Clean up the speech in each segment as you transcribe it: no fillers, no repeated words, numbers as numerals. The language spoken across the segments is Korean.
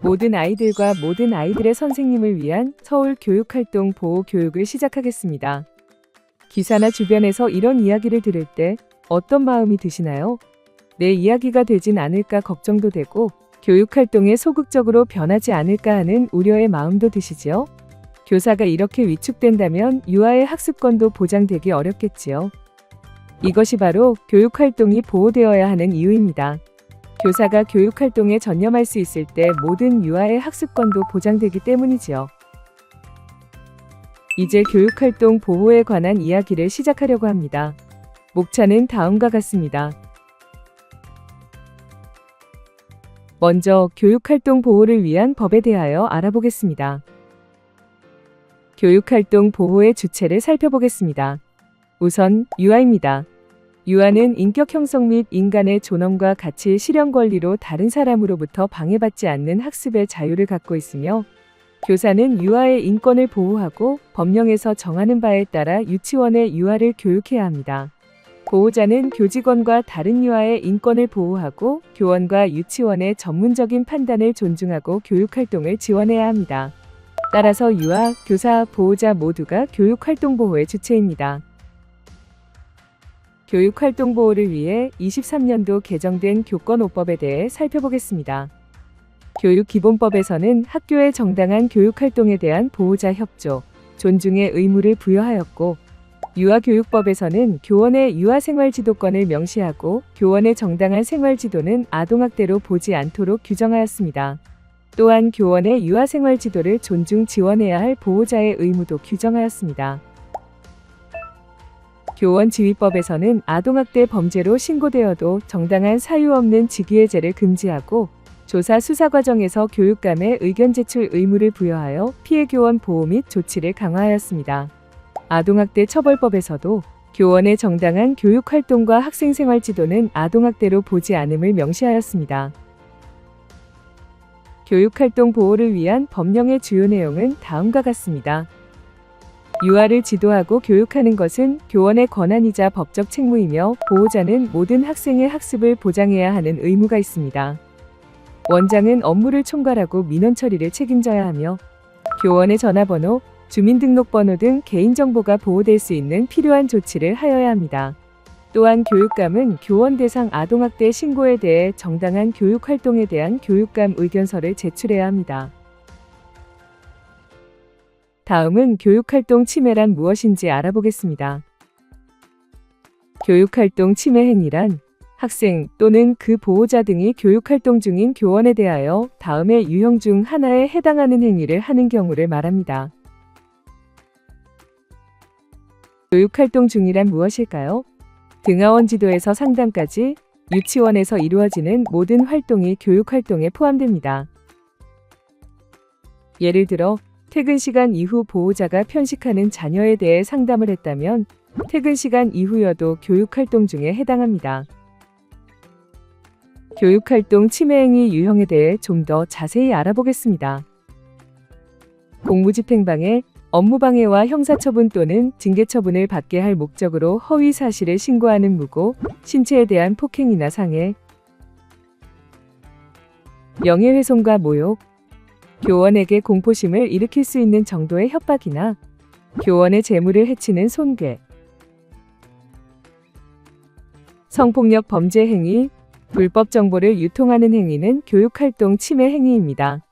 모든 아이들과 모든 아이들의 선생님을 위한 서울 교육활동 보호 교육을 시작하겠습니다. 기사나 주변에서 이런 이야기를 들을 때 어떤 마음이 드시나요? 내 이야기가 되진 않을까 걱정도 되고 교육활동에 소극적으로 변하지 않을까 하는 우려의 마음도 드시지요? 교사가 이렇게 위축된다면 유아의 학습권도 보장되기 어렵겠지요. 이것이 바로 교육활동이 보호되어야 하는 이유입니다. 교사가 교육활동에 전념할 수 있을 때 모든 유아의 학습권도 보장되기 때문이지요. 이제 교육활동 보호에 관한 이야기를 시작하려고 합니다. 목차는 다음과 같습니다. 먼저 교육활동 보호를 위한 법에 대하여 알아보겠습니다. 교육활동 보호의 주체를 살펴보겠습니다. 우선 유아입니다. 유아는 인격 형성 및 인간의 존엄과 가치의 실현 권리로 다른 사람으로부터 방해받지 않는 학습의 자유를 갖고 있으며 교사는 유아의 인권을 보호하고 법령에서 정하는 바에 따라 유치원의 유아를 교육해야 합니다. 보호자는 교직원과 다른 유아의 인권을 보호하고 교원과 유치원의 전문적인 판단을 존중하고 교육활동을 지원해야 합니다. 따라서 유아, 교사, 보호자 모두가 교육활동 보호의 주체입니다. 교육활동 보호를 위해 23년도 개정된 교권오법에 대해 살펴보겠습니다. 교육기본법에서는 학교의 정당한 교육활동에 대한 보호자 협조, 존중의 의무를 부여하였고 유아교육법에서는 교원의 유아생활지도권을 명시하고 교원의 정당한 생활지도는 아동학대로 보지 않도록 규정하였습니다. 또한 교원의 유아생활지도를 존중 지원해야 할 보호자의 의무도 규정하였습니다. 교원지휘법에서는 아동학대 범죄로 신고되어도 정당한 사유 없는 직위해제를 금지하고 조사 수사 과정에서 교육감의 의견 제출 의무를 부여하여 피해 교원 보호 및 조치를 강화하였습니다. 아동학대 처벌법에서도 교원의 정당한 교육활동과 학생생활 지도는 아동학대로 보지 않음을 명시하였습니다. 교육활동 보호를 위한 법령의 주요 내용은 다음과 같습니다. 유아를 지도하고 교육하는 것은 교원의 권한이자 법적 책무이며 보호자는 모든 학생의 학습을 보장해야 하는 의무가 있습니다. 원장은 업무를 총괄하고 민원 처리를 책임져야 하며 교원의 전화번호, 주민등록번호 등 개인정보가 보호될 수 있는 필요한 조치를 하여야 합니다. 또한 교육감은 교원 대상 아동학대 신고에 대해 정당한 교육활동에 대한 교육감 의견서를 제출해야 합니다. 다음은 교육활동 침해란 무엇인지 알아보겠습니다. 교육활동 침해 행위란 학생 또는 그 보호자 등이 교육활동 중인 교원에 대하여 다음의 유형 중 하나에 해당하는 행위를 하는 경우를 말합니다. 교육활동 중이란 무엇일까요? 등하원 지도에서 상담까지 유치원에서 이루어지는 모든 활동이 교육활동에 포함됩니다. 예를 들어 퇴근 시간 이후 보호자가 편식하는 자녀에 대해 상담을 했다면 퇴근 시간 이후여도 교육활동 중에 해당합니다. 교육활동 침해행위 유형에 대해 좀 더 자세히 알아보겠습니다. 공무집행방해, 업무방해와 형사처분 또는 징계처분을 받게 할 목적으로 허위 사실을 신고하는 무고, 신체에 대한 폭행이나 상해, 명예훼손과 모욕, 교원에게 공포심을 일으킬 수 있는 정도의 협박이나 교원의 재물을 해치는 손괴, 성폭력 범죄 행위, 불법 정보를 유통하는 행위는 교육활동 침해 행위입니다.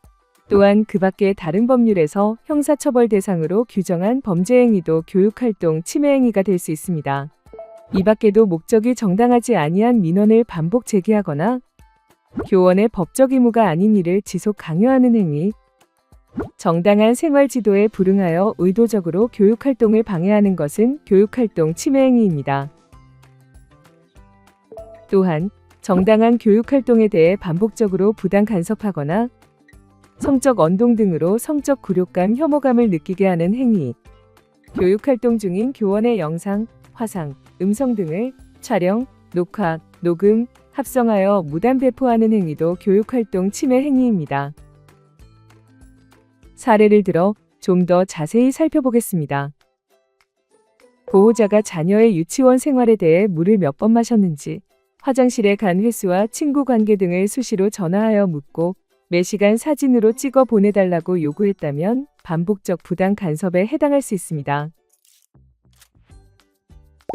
또한 그 밖의 다른 법률에서 형사처벌 대상으로 규정한 범죄 행위도 교육활동 침해 행위가 될 수 있습니다. 이 밖에도 목적이 정당하지 아니한 민원을 반복 제기하거나 교원의 법적 의무가 아닌 일을 지속 강요하는 행위, 정당한 생활 지도에 불응하여 의도적으로 교육활동을 방해하는 것은 교육활동 침해 행위입니다. 또한 정당한 교육활동에 대해 반복적으로 부당 간섭하거나 성적 언동 등으로 성적 굴욕감, 혐오감을 느끼게 하는 행위, 교육활동 중인 교원의 영상, 화상, 음성 등을 촬영, 녹화, 녹음, 합성하여 무단 배포하는 행위도 교육활동 침해 행위입니다. 사례를 들어 좀 더 자세히 살펴보겠습니다. 보호자가 자녀의 유치원 생활에 대해 물을 몇 번 마셨는지, 화장실에 간 횟수와 친구 관계 등을 수시로 전화하여 묻고 매시간 사진으로 찍어 보내달라고 요구했다면 반복적 부당 간섭에 해당할 수 있습니다.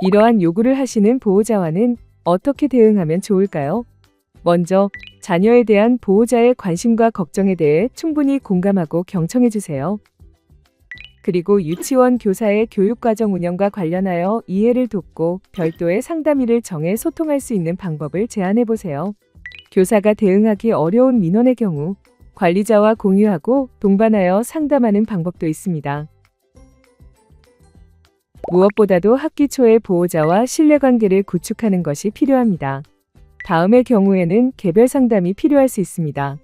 이러한 요구를 하시는 보호자와는 어떻게 대응하면 좋을까요? 먼저 자녀에 대한 보호자의 관심과 걱정에 대해 충분히 공감하고 경청해 주세요. 그리고 유치원 교사의 교육과정 운영과 관련하여 이해를 돕고 별도의 상담일을 정해 소통할 수 있는 방법을 제안해 보세요. 교사가 대응하기 어려운 민원의 경우 관리자와 공유하고 동반하여 상담하는 방법도 있습니다. 무엇보다도 학기 초에 보호자와 신뢰관계를 구축하는 것이 필요합니다. 다음의 경우에는 개별 상담이 필요할 수 있습니다.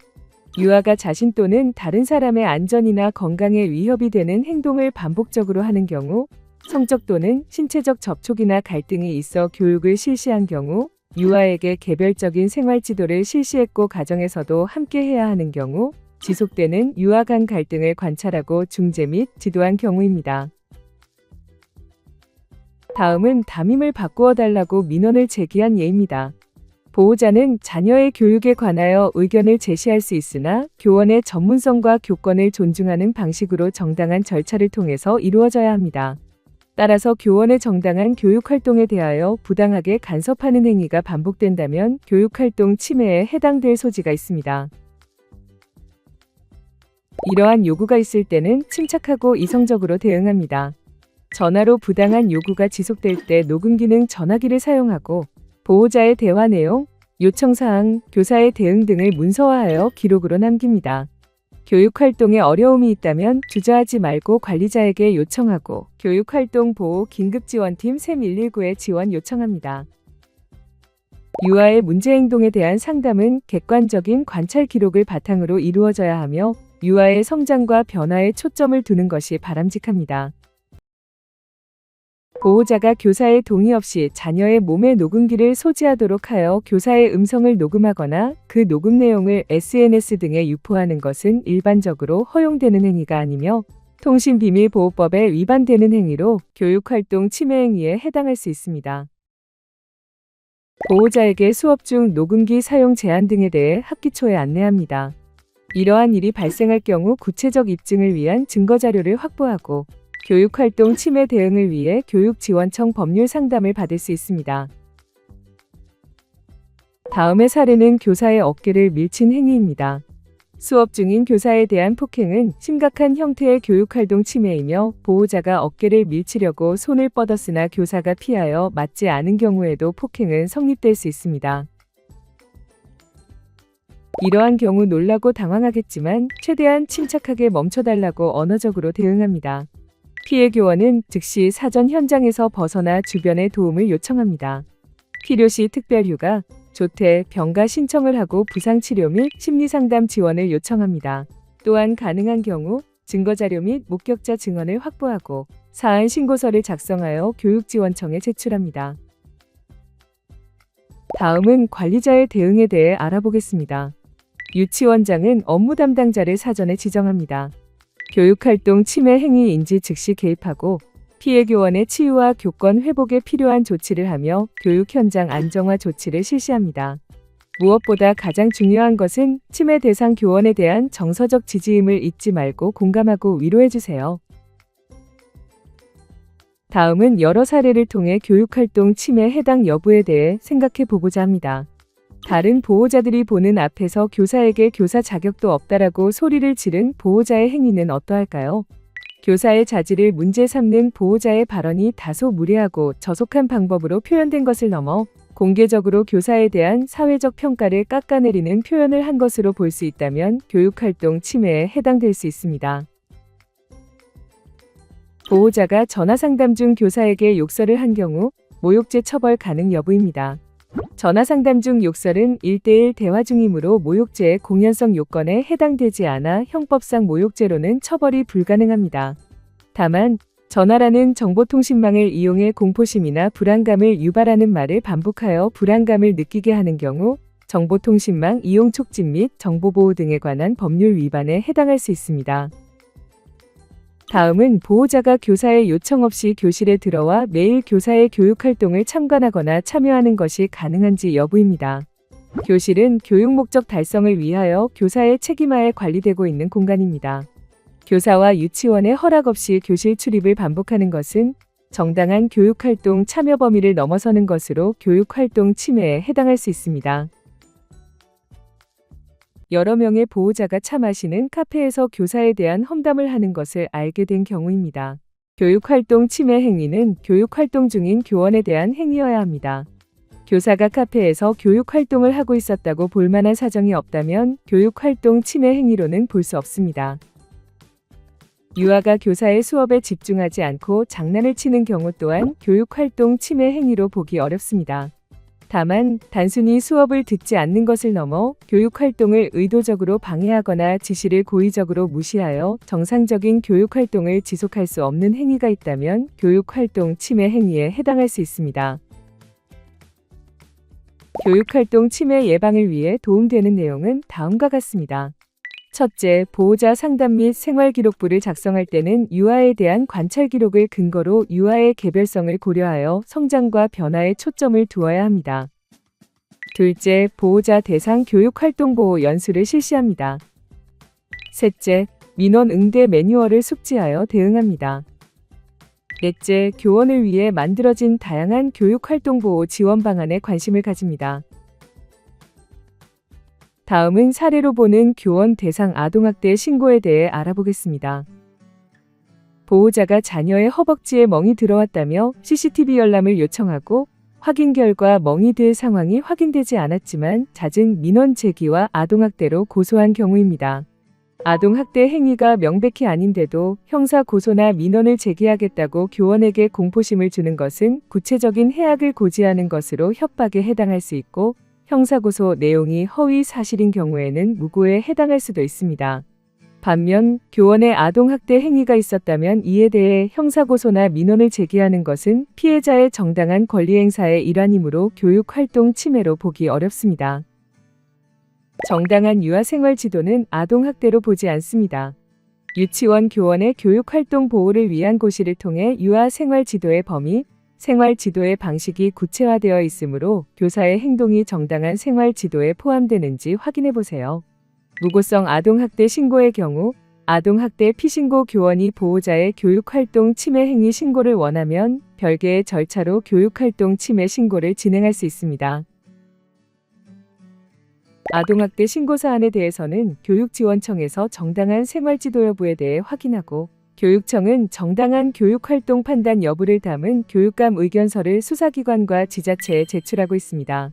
유아가 자신 또는 다른 사람의 안전이나 건강에 위협이 되는 행동을 반복적으로 하는 경우, 성적 또는 신체적 접촉이나 갈등이 있어 교육을 실시한 경우, 유아에게 개별적인 생활 지도를 실시했고 가정에서도 함께 해야 하는 경우, 지속되는 유아 간 갈등을 관찰하고 중재 및 지도한 경우입니다. 다음은 담임을 바꾸어 달라고 민원을 제기한 예입니다. 보호자는 자녀의 교육에 관하여 의견을 제시할 수 있으나 교원의 전문성과 교권을 존중하는 방식으로 정당한 절차를 통해서 이루어져야 합니다. 따라서 교원의 정당한 교육활동에 대하여 부당하게 간섭하는 행위가 반복된다면 교육활동 침해에 해당될 소지가 있습니다. 이러한 요구가 있을 때는 침착하고 이성적으로 대응합니다. 전화로 부당한 요구가 지속될 때 녹음 기능 전화기를 사용하고 보호자의 대화 내용, 요청사항, 교사의 대응 등을 문서화하여 기록으로 남깁니다. 교육활동에 어려움이 있다면 주저하지 말고 관리자에게 요청하고 교육활동 보호 긴급지원팀 샘 119에 지원 요청합니다. 유아의 문제행동에 대한 상담은 객관적인 관찰 기록을 바탕으로 이루어져야 하며 유아의 성장과 변화에 초점을 두는 것이 바람직합니다. 보호자가 교사의 동의 없이 자녀의 몸에 녹음기를 소지하도록 하여 교사의 음성을 녹음하거나 그 녹음 내용을 SNS 등에 유포하는 것은 일반적으로 허용되는 행위가 아니며 통신비밀보호법에 위반되는 행위로 교육활동 침해 행위에 해당할 수 있습니다. 보호자에게 수업 중 녹음기 사용 제한 등에 대해 학기 초에 안내합니다. 이러한 일이 발생할 경우 구체적 입증을 위한 증거자료를 확보하고 교육활동 침해 대응을 위해 교육지원청 법률 상담을 받을 수 있습니다. 다음의 사례는 교사의 어깨를 밀친 행위입니다. 수업 중인 교사에 대한 폭행은 심각한 형태의 교육활동 침해이며 보호자가 어깨를 밀치려고 손을 뻗었으나 교사가 피하여 맞지 않은 경우에도 폭행은 성립될 수 있습니다. 이러한 경우 놀라고 당황하겠지만 최대한 침착하게 멈춰달라고 언어적으로 대응합니다. 피해 교원은 즉시 사전 현장에서 벗어나 주변의 도움을 요청합니다. 필요시 특별휴가, 조퇴, 병가 신청을 하고 부상치료 및 심리상담 지원을 요청합니다. 또한 가능한 경우 증거자료 및 목격자 증언을 확보하고 사안 신고서를 작성하여 교육지원청에 제출합니다. 다음은 관리자의 대응에 대해 알아보겠습니다. 유치원장은 업무 담당자를 사전에 지정합니다. 교육활동 침해 행위인지 즉시 개입하고 피해 교원의 치유와 교권 회복에 필요한 조치를 하며 교육 현장 안정화 조치를 실시합니다. 무엇보다 가장 중요한 것은 침해 대상 교원에 대한 정서적 지지임을 잊지 말고 공감하고 위로해주세요. 다음은 여러 사례를 통해 교육활동 침해 해당 여부에 대해 생각해 보고자 합니다. 다른 보호자들이 보는 앞에서 교사에게 교사 자격도 없다라고 소리를 지른 보호자의 행위는 어떠할까요? 교사의 자질을 문제 삼는 보호자의 발언이 다소 무례하고 저속한 방법으로 표현된 것을 넘어 공개적으로 교사에 대한 사회적 평가를 깎아내리는 표현을 한 것으로 볼 수 있다면 교육활동 침해에 해당될 수 있습니다. 보호자가 전화상담 중 교사에게 욕설을 한 경우 모욕죄 처벌 가능 여부입니다. 전화상담 중 욕설은 1:1 대화 중이므로 모욕죄의 공연성 요건에 해당되지 않아 형법상 모욕죄로는 처벌이 불가능합니다. 다만 전화라는 정보통신망을 이용해 공포심이나 불안감을 유발하는 말을 반복하여 불안감을 느끼게 하는 경우 정보통신망 이용 촉진 및 정보보호 등에 관한 법률 위반에 해당할 수 있습니다. 다음은 보호자가 교사의 요청 없이 교실에 들어와 매일 교사의 교육활동을 참관하거나 참여하는 것이 가능한지 여부입니다. 교실은 교육 목적 달성을 위하여 교사의 책임하에 관리되고 있는 공간입니다. 교사와 유치원의 허락 없이 교실 출입을 반복하는 것은 정당한 교육활동 참여 범위를 넘어서는 것으로 교육활동 침해에 해당할 수 있습니다. 여러 명의 보호자가 차 마시는 카페에서 교사에 대한 험담을 하는 것을 알게 된 경우입니다. 교육활동 침해 행위는 교육활동 중인 교원에 대한 행위여야 합니다. 교사가 카페에서 교육활동을 하고 있었다고 볼 만한 사정이 없다면 교육활동 침해 행위로는 볼 수 없습니다. 유아가 교사의 수업에 집중하지 않고 장난을 치는 경우 또한 교육활동 침해 행위로 보기 어렵습니다. 다만 단순히 수업을 듣지 않는 것을 넘어 교육활동을 의도적으로 방해하거나 지시를 고의적으로 무시하여 정상적인 교육활동을 지속할 수 없는 행위가 있다면 교육활동 침해 행위에 해당할 수 있습니다. 교육활동 침해 예방을 위해 도움되는 내용은 다음과 같습니다. 첫째, 보호자 상담 및 생활기록부를 작성할 때는 유아에 대한 관찰 기록을 근거로 유아의 개별성을 고려하여 성장과 변화에 초점을 두어야 합니다. 둘째, 보호자 대상 교육활동보호 연수를 실시합니다. 셋째, 민원 응대 매뉴얼을 숙지하여 대응합니다. 넷째, 교원을 위해 만들어진 다양한 교육활동보호 지원 방안에 관심을 가집니다. 다음은 사례로 보는 교원 대상 아동학대 신고에 대해 알아보겠습니다. 보호자가 자녀의 허벅지에 멍이 들어왔다며 CCTV 열람을 요청하고 확인 결과 멍이 들 상황이 확인되지 않았지만 잦은 민원 제기와 아동학대로 고소한 경우입니다. 아동학대 행위가 명백히 아닌데도 형사 고소나 민원을 제기하겠다고 교원에게 공포심을 주는 것은 구체적인 해악을 고지하는 것으로 협박에 해당할 수 있고 형사고소 내용이 허위 사실인 경우에는 무고에 해당할 수도 있습니다. 반면 교원의 아동학대 행위가 있었다면 이에 대해 형사고소나 민원을 제기하는 것은 피해자의 정당한 권리행사의 일환이므로 교육활동 침해로 보기 어렵습니다. 정당한 유아생활 지도는 아동학대로 보지 않습니다. 유치원 교원의 교육활동 보호를 위한 고시를 통해 유아생활 지도의 범위, 생활 지도의 방식이 구체화되어 있으므로 교사의 행동이 정당한 생활 지도에 포함되는지 확인해 보세요. 무고성 아동학대 신고의 경우 아동학대 피신고 교원이 보호자의 교육활동 침해 행위 신고를 원하면 별개의 절차로 교육활동 침해 신고를 진행할 수 있습니다. 아동학대 신고 사안에 대해서는 교육지원청에서 정당한 생활지도 여부에 대해 확인하고 교육청은 정당한 교육활동 판단 여부를 담은 교육감 의견서를 수사기관과 지자체에 제출하고 있습니다.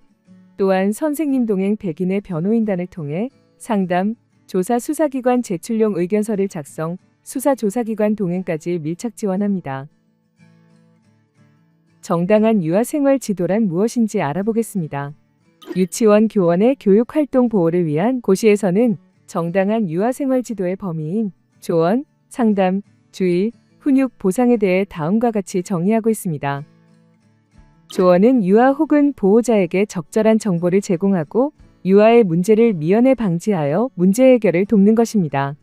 또한 선생님 동행 100인의 변호인단을 통해 상담, 조사 수사기관 제출용 의견서를 작성, 수사조사기관 동행까지 밀착 지원합니다. 정당한 유아생활 지도란 무엇인지 알아보겠습니다. 유치원 교원의 교육활동 보호를 위한 고시에서는 정당한 유아생활 지도의 범위인 조언, 상담, 주의, 훈육, 보상에 대해 다음과 같이 정의하고 있습니다. 조언은 유아 혹은 보호자에게 적절한 정보를 제공하고 유아의 문제를 미연에 방지하여 문제 해결을 돕는 것입니다.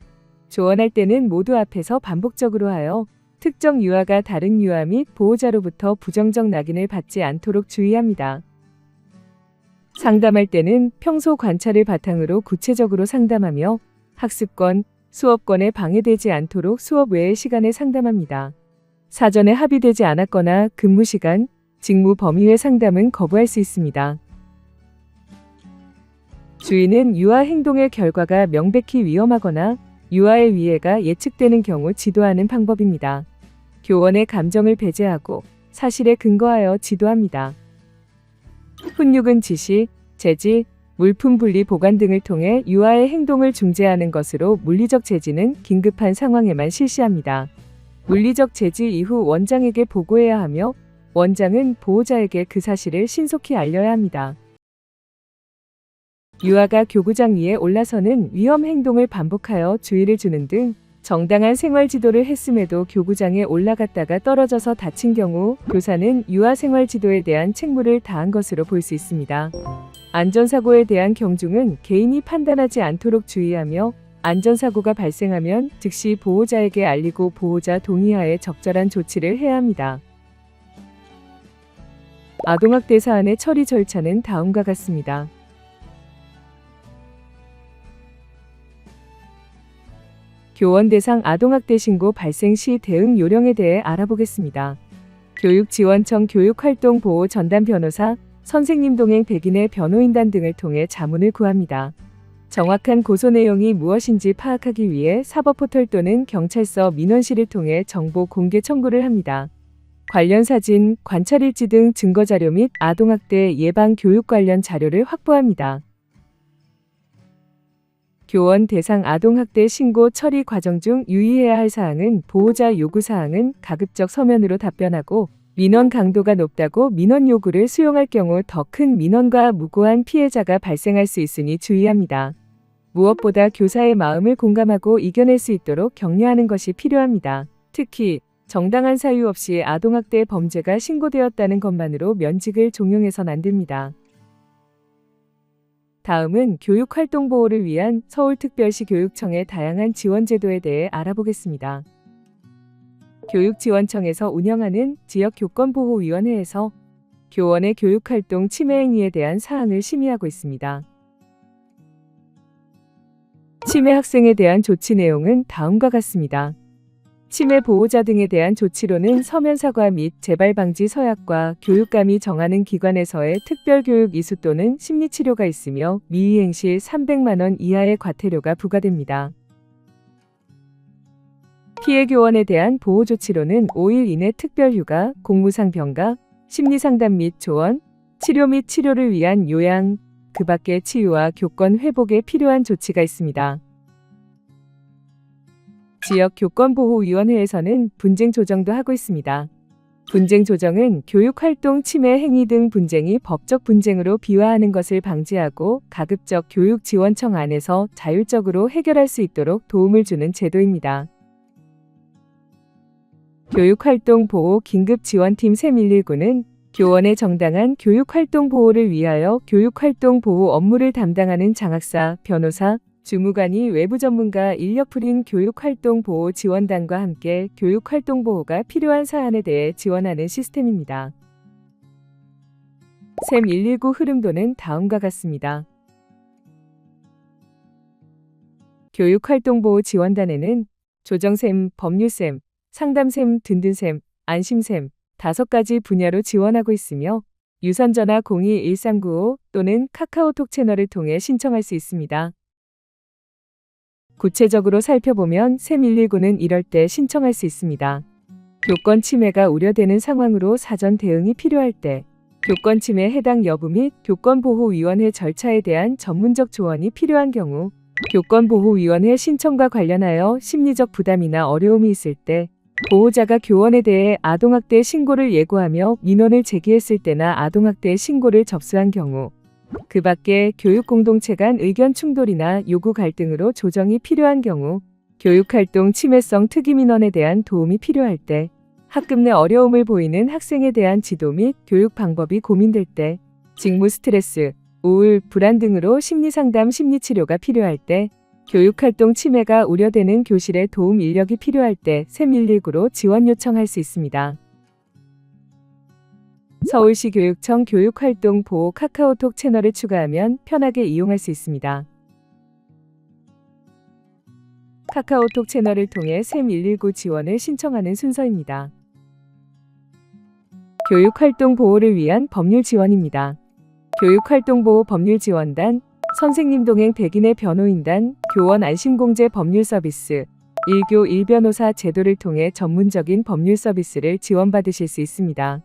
조언할 때는 모두 앞에서 반복적으로 하여 특정 유아가 다른 유아 및 보호자로부터 부정적 낙인을 받지 않도록 주의합니다. 상담할 때는 평소 관찰을 바탕으로 구체적으로 상담하며 학습권, 수업권에 방해되지 않도록 수업 외의 시간에 상담합니다. 사전에 합의되지 않았거나 근무 시간, 직무 범위 외 상담은 거부할 수 있습니다. 주의는 유아 행동의 결과가 명백히 위험하거나 유아의 위해가 예측되는 경우 지도하는 방법입니다. 교원의 감정을 배제하고 사실에 근거하여 지도합니다. 훈육은 지시, 제지, 물품 분리 보관 등을 통해 유아의 행동을 중재하는 것으로 물리적 제지는 긴급한 상황에만 실시합니다. 물리적 제지 이후 원장에게 보고해야 하며 원장은 보호자에게 그 사실을 신속히 알려야 합니다. 유아가 교구장 위에 올라서는 위험 행동을 반복하여 주의를 주는 등 정당한 생활 지도를 했음에도 교구장에 올라갔다가 떨어져서 다친 경우 교사는 유아 생활 지도에 대한 책무를 다한 것으로 볼 수 있습니다. 안전사고에 대한 경중은 개인이 판단하지 않도록 주의하며 안전사고가 발생하면 즉시 보호자에게 알리고 보호자 동의하에 적절한 조치를 해야 합니다. 아동학대 사안의 처리 절차는 다음과 같습니다. 교원 대상 아동학대 신고 발생 시 대응 요령에 대해 알아보겠습니다. 교육지원청 교육활동보호 전담 변호사, 선생님 동행 백인의 변호인단 등을 통해 자문을 구합니다. 정확한 고소 내용이 무엇인지 파악하기 위해 사법포털 또는 경찰서 민원실을 통해 정보 공개 청구를 합니다. 관련 사진, 관찰일지 등 증거자료 및 아동학대 예방 교육 관련 자료를 확보합니다. 교원 대상 아동학대 신고 처리 과정 중 유의해야 할 사항은 보호자 요구 사항은 가급적 서면으로 답변하고 민원 강도가 높다고 민원 요구를 수용할 경우 더 큰 민원과 무고한 피해자가 발생할 수 있으니 주의합니다. 무엇보다 교사의 마음을 공감하고 이겨낼 수 있도록 격려하는 것이 필요합니다. 특히 정당한 사유 없이 아동학대 범죄가 신고되었다는 것만으로 면직을 종용해선 안 됩니다. 다음은 교육활동보호를 위한 서울특별시 교육청의 다양한 지원제도에 대해 알아보겠습니다. 교육지원청에서 운영하는 지역교권보호위원회에서 교원의 교육활동 침해 행위에 대한 사항을 심의하고 있습니다. 침해 학생에 대한 조치 내용은 다음과 같습니다. 침해 보호자 등에 대한 조치로는 서면 사과 및 재발 방지 서약과 교육감이 정하는 기관에서의 특별교육 이수 또는 심리치료가 있으며 미이행 시 300만 원 이하의 과태료가 부과됩니다. 피해 교원에 대한 보호 조치로는 5일 이내 특별휴가, 공무상 병가, 심리상담 및 조언, 치료 및 치료를 위한 요양, 그 밖의 치유와 교권 회복에 필요한 조치가 있습니다. 지역교권보호위원회에서는 분쟁 조정도 하고 있습니다. 분쟁 조정은 교육활동 침해 행위 등 분쟁이 법적 분쟁으로 비화하는 것을 방지하고 가급적 교육지원청 안에서 자율적으로 해결할 수 있도록 도움을 주는 제도입니다. 교육활동보호 긴급지원팀 샘 119는 교원의 정당한 교육활동 보호를 위하여 교육활동 보호 업무를 담당하는 장학사, 변호사, 주무관이 외부 전문가 인력풀인 교육활동 보호 지원단과 함께 교육활동 보호가 필요한 사안에 대해 지원하는 시스템입니다. 샘 119 흐름도는 다음과 같습니다. 교육활동 보호 지원단에는 조정샘, 법률샘, 상담샘, 든든샘, 안심샘 5가지 분야로 지원하고 있으며 유선전화 02-1395 또는 카카오톡 채널을 통해 신청할 수 있습니다. 구체적으로 살펴보면 샘 119는 이럴 때 신청할 수 있습니다. 교권 침해가 우려되는 상황으로 사전 대응이 필요할 때, 교권 침해 해당 여부 및 교권보호위원회 절차에 대한 전문적 조언이 필요한 경우, 교권보호위원회 신청과 관련하여 심리적 부담이나 어려움이 있을 때, 보호자가 교원에 대해 아동학대 신고를 예고하며 민원을 제기했을 때나 아동학대 신고를 접수한 경우, 그 밖에 교육공동체 간 의견 충돌이나 요구 갈등으로 조정이 필요한 경우, 교육활동 침해성 특이민원에 대한 도움이 필요할 때, 학급 내 어려움을 보이는 학생에 대한 지도 및 교육 방법이 고민될 때, 직무 스트레스, 우울, 불안 등으로 심리상담 심리치료가 필요할 때, 교육활동 침해가 우려되는 교실에 도움 인력이 필요할 때 샘 119로 지원 요청할 수 있습니다. 서울시 교육청 교육활동 보호 카카오톡 채널을 추가하면 편하게 이용할 수 있습니다. 카카오톡 채널을 통해 샘 119 지원을 신청하는 순서입니다. 교육활동 보호를 위한 법률 지원입니다. 교육활동 보호 법률 지원단, 선생님 동행 백인의 변호인단, 교원 안심공제 법률 서비스, 1교 1변호사 제도를 통해 전문적인 법률 서비스를 지원받으실 수 있습니다.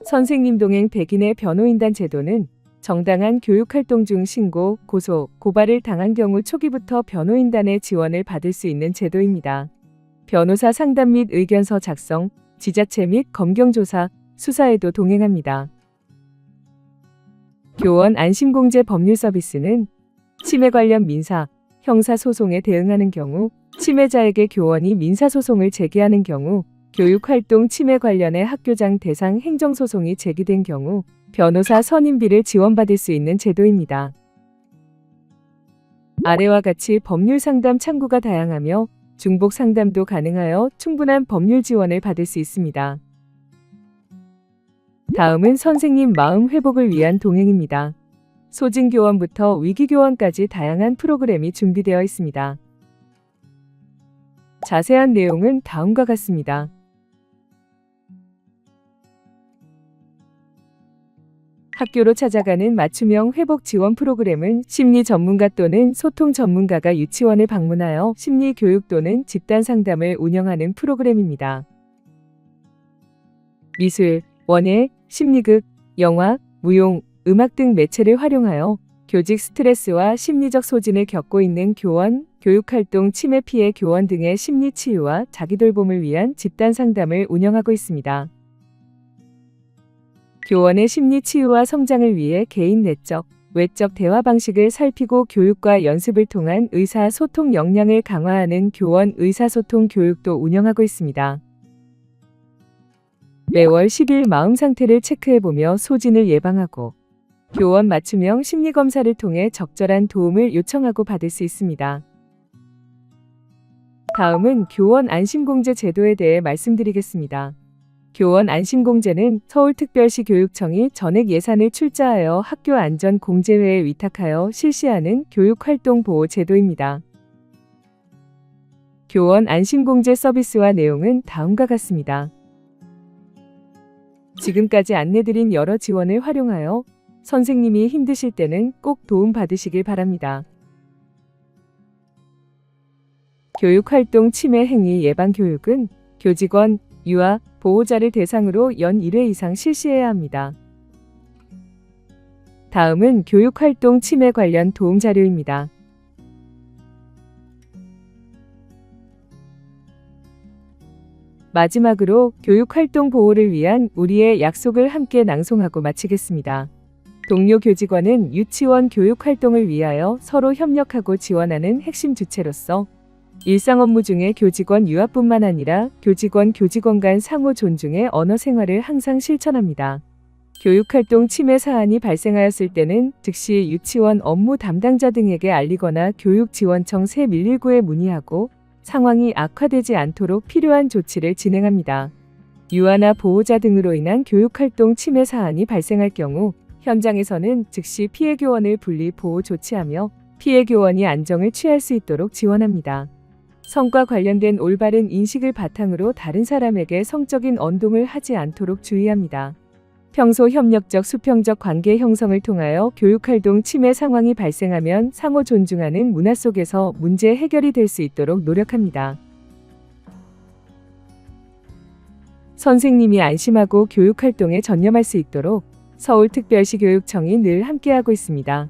선생님 동행 백인의 변호인단 제도는 정당한 교육활동 중 신고, 고소, 고발을 당한 경우 초기부터 변호인단의 지원을 받을 수 있는 제도입니다. 변호사 상담 및 의견서 작성, 지자체 및 검경조사, 수사에도 동행합니다. 교원 안심공제 법률 서비스는 침해 관련 민사, 형사 소송에 대응하는 경우, 침해자에게 교원이 민사소송을 제기하는 경우, 교육활동 침해 관련해 학교장 대상 행정소송이 제기된 경우 변호사 선임비를 지원받을 수 있는 제도입니다. 아래와 같이 법률 상담 창구가 다양하며 중복 상담도 가능하여 충분한 법률 지원을 받을 수 있습니다. 다음은 선생님 마음 회복을 위한 동행입니다. 소진교원부터 위기교원까지 다양한 프로그램이 준비되어 있습니다. 자세한 내용은 다음과 같습니다. 학교로 찾아가는 맞춤형 회복 지원 프로그램은 심리 전문가 또는 소통 전문가가 유치원을 방문하여 심리 교육 또는 집단 상담을 운영하는 프로그램입니다. 미술, 원예, 심리극, 영화, 무용, 음악 등 매체를 활용하여 교직 스트레스와 심리적 소진을 겪고 있는 교원, 교육활동 치매 피해 교원 등의 심리 치유와 자기돌봄을 위한 집단 상담을 운영하고 있습니다. 교원의 심리 치유와 성장을 위해 개인 내적, 외적 대화 방식을 살피고 교육과 연습을 통한 의사소통 역량을 강화하는 교원 의사소통 교육도 운영하고 있습니다. 매월 10일 마음 상태를 체크해보며 소진을 예방하고 교원 맞춤형 심리검사를 통해 적절한 도움을 요청하고 받을 수 있습니다. 다음은 교원 안심공제 제도에 대해 말씀드리겠습니다. 교원 안심공제는 서울특별시 교육청이 전액 예산을 출자하여 학교안전공제회에 위탁하여 실시하는 교육활동보호 제도입니다. 교원 안심공제 서비스와 내용은 다음과 같습니다. 지금까지 안내드린 여러 지원을 활용하여 선생님이 힘드실 때는 꼭 도움받으시길 바랍니다. 교육활동 치매 행위 예방 교육은 교직원, 유아, 보호자를 대상으로 연 1회 이상 실시해야 합니다. 다음은 교육활동 치매 관련 도움 자료입니다. 마지막으로 교육활동 보호를 위한 우리의 약속을 함께 낭송하고 마치겠습니다. 동료 교직원은 유치원 교육활동을 위하여 서로 협력하고 지원하는 핵심 주체로서 일상 업무 중에 교직원 유아뿐만 아니라 교직원 간 상호 존중의 언어 생활을 항상 실천합니다. 교육활동 침해 사안이 발생하였을 때는 즉시 유치원 업무 담당자 등에게 알리거나 교육지원청 새 119에 문의하고 상황이 악화되지 않도록 필요한 조치를 진행합니다. 유아나 보호자 등으로 인한 교육활동 침해 사안이 발생할 경우 현장에서는 즉시 피해 교원을 분리 보호 조치하며 피해 교원이 안정을 취할 수 있도록 지원합니다. 성과 관련된 올바른 인식을 바탕으로 다른 사람에게 성적인 언동을 하지 않도록 주의합니다. 평소 협력적 수평적 관계 형성을 통하여 교육활동 침해 상황이 발생하면 상호 존중하는 문화 속에서 문제 해결이 될 수 있도록 노력합니다. 선생님이 안심하고 교육활동에 전념할 수 있도록 서울특별시 교육청이 늘 함께하고 있습니다.